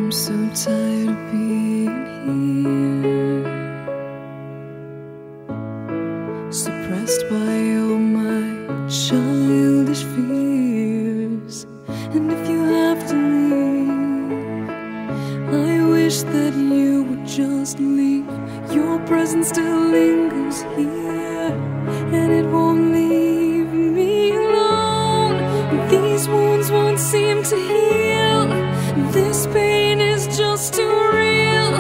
I'm so tired of being here, suppressed by all my childish fears. And if you have to leave, I wish that you would just leave. Your presence still lingers here, and it won't leave me alone. These wounds won't seem to heal. This pain is just too real.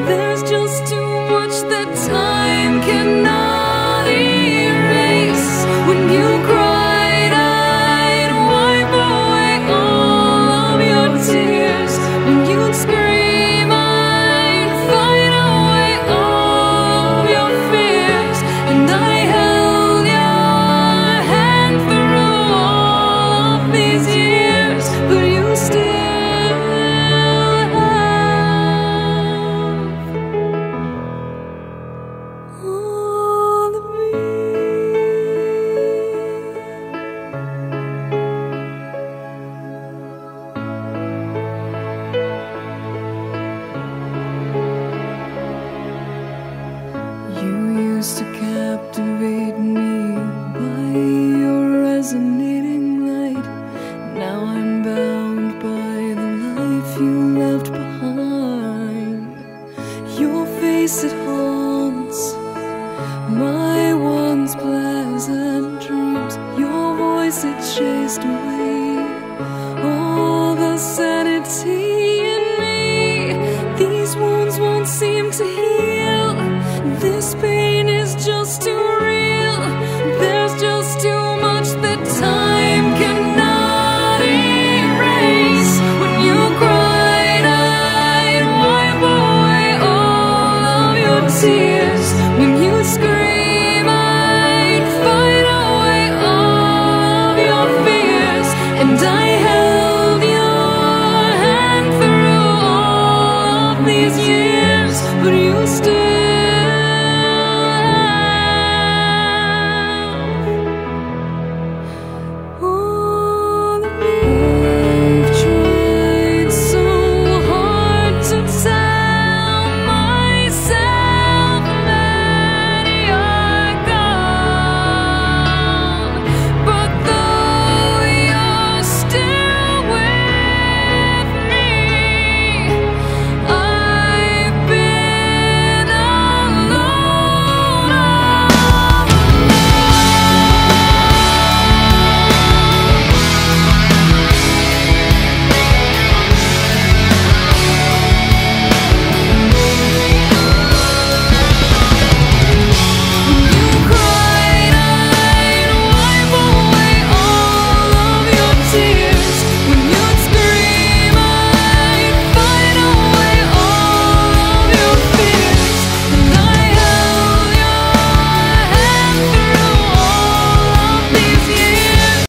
There's just too much that time cannot erase. When you cried, I'd wipe away all of your tears. When you'd scream, I'd fight away all of your fears. And I held your hand through all of these years, but you still to captivate me by your resonating light. Now I'm bound by the life you left behind. Your face, it haunts my once pleasant dreams. Your voice, it chased away all the sanity in me. These wounds won't seem to heal. This pain is just too real. There's just too much that time cannot erase. When you cried, I'd wipe away all of your tears. When you scream, I'd fight away all of your fears. And I held your hand through all of these years, but you still